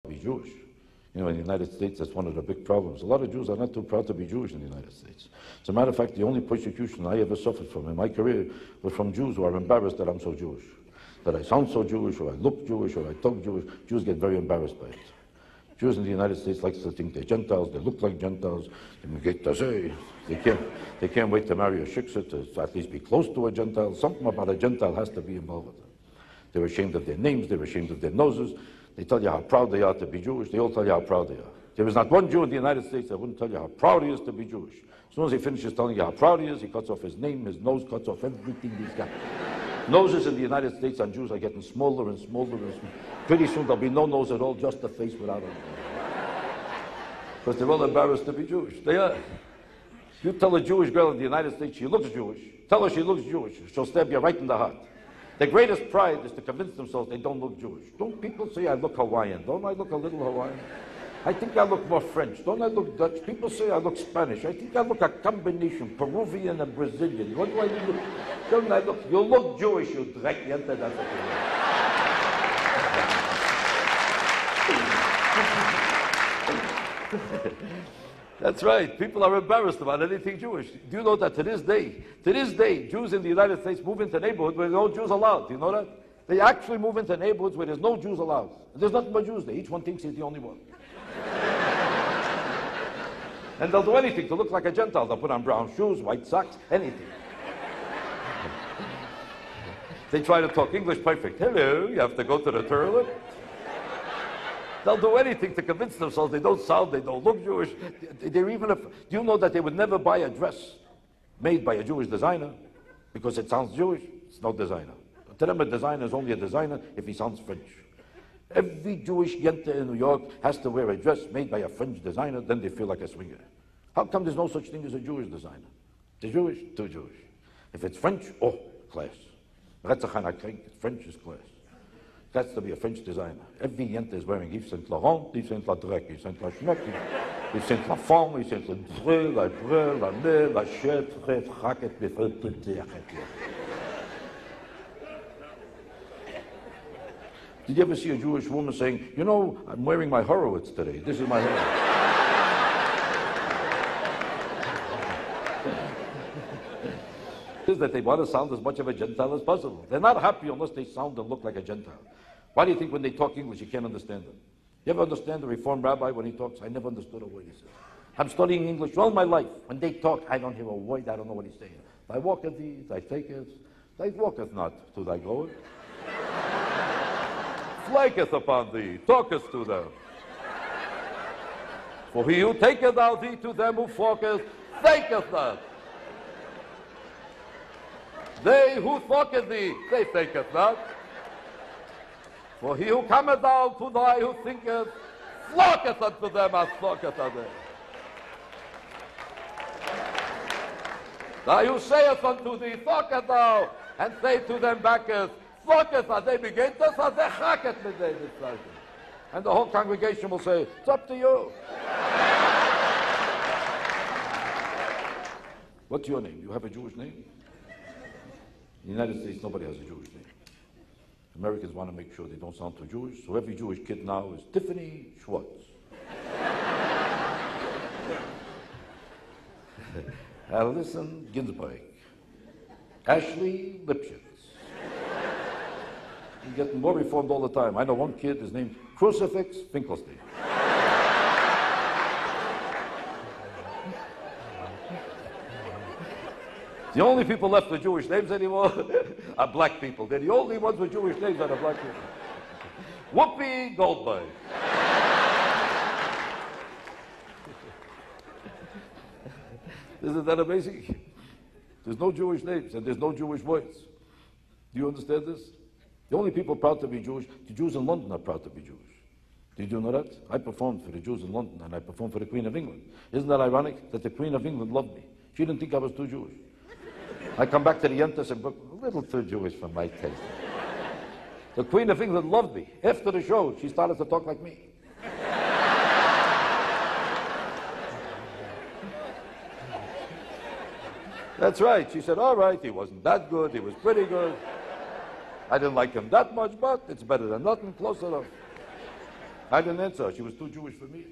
be Jewish. You know, in the United States, that's one of the big problems. A lot of Jews are not too proud to be Jewish in the United States. As a matter of fact, the only persecution I ever suffered from in my career was from Jews who are embarrassed that I'm so Jewish. That I sound so Jewish, or I look Jewish, or I talk Jewish. Jews get very embarrassed by it. Jews in the United States like to think they're Gentiles, they look like Gentiles, they can't wait to marry a shiksa to at least be close to a Gentile. Something about a Gentile has to be involved with them. They're ashamed of their names, they're ashamed of their noses. They tell you how proud they are to be Jewish. They all tell you how proud they are. There is not one Jew in the United States that wouldn't tell you how proud he is to be Jewish. As soon as he finishes telling you how proud he is, he cuts off his name, his nose cuts off everything he's got. Noses in the United States on Jews are getting smaller and smaller and smaller. Pretty soon there'll be no nose at all, just a face without a nose. Because they're all embarrassed to be Jewish. They are. You tell a Jewish girl in the United States she looks Jewish, tell her she looks Jewish, she'll stab you right in the heart. Their greatest pride is to convince themselves they don't look Jewish. Don't people say I look Hawaiian? Don't I look a little Hawaiian? I think I look more French. Don't I look Dutch? People say I look Spanish. I think I look a combination, Peruvian and Brazilian. What do I look? Don't I look? You look Jewish, you dreck. That's what That's right. People are embarrassed about anything Jewish. Do you know that to this day, Jews in the United States move into neighborhoods where there are no Jews allowed? Do you know that? They actually move into neighborhoods where there's no Jews allowed. There's nothing but Jews there. Each one thinks he's the only one. And they'll do anything to look like a Gentile. They'll put on brown shoes, white socks, anything. They try to talk English perfect. Hello, you have to go to the toilet. They'll do anything to convince themselves they don't sound, they don't look Jewish. They're even do you know that they would never buy a dress made by a Jewish designer because it sounds Jewish? It's no designer. To them, a designer is only a designer if he sounds French. Every Jewish yenta in New York has to wear a dress made by a French designer, then they feel like a swinger. How come there's no such thing as a Jewish designer? They're Jewish, too Jewish. If it's French, oh, class. French is class. That's to be a French designer. Every yenta is wearing Yves Saint Laurent, Yves Saint Laurent, Yves Saint Lachneck, Yves Saint Lafont, Yves Saint Labré, la Bré, la Nez, la Chette, Fred, Racket, Did you ever see a Jewish woman saying, you know, I'm wearing my Horowitz today. This is my Horowitz. Is that they want to sound as much of a Gentile as possible. They're not happy unless they sound and look like a Gentile. Why do you think when they talk English you can't understand them? You ever understand a Reform rabbi when he talks? I never understood a word he says. I'm studying English all my life. When they talk, I don't hear a word. I don't know what he's saying. Thy walketh thee, thy taketh, thy walketh not to thy goer. Flaketh upon thee, talketh to them. For he who taketh out thee to them who falketh, thanketh not. They who thought thee, they thinketh not. For he who cometh down to thy who thinketh, flocketh unto them as flocketh unto them. Thou who saith unto thee, thocketh thou, and say to them backeth, flocketh as they begin to as they chacket midday discussion. And the whole congregation will say, it's up to you. What's your name? You have a Jewish name? In the United States, nobody has a Jewish name. Americans want to make sure they don't sound too Jewish, so every Jewish kid now is Tiffany Schwartz. Alison Ginsberg. Ashley Lipschitz. You're getting more reformed all the time. I know one kid, his name's Crucifix Finkelstein. The only people left with Jewish names anymore are black people. They're the only ones with Jewish names that are black people. Whoopi Goldberg. Isn't that amazing? There's no Jewish names and there's no Jewish words. Do you understand this? The only people proud to be Jewish, the Jews in London are proud to be Jewish. Did you know that? I performed for the Jews in London and I performed for the Queen of England. Isn't that ironic that the Queen of England loved me? She didn't think I was too Jewish. I come back to the Yentas and book a little too Jewish for my taste. The Queen of England loved me. After the show, she started to talk like me. That's right. She said, all right, he wasn't that good, he was pretty good. I didn't like him that much, but it's better than nothing, close enough. I didn't answer her. She was too Jewish for me.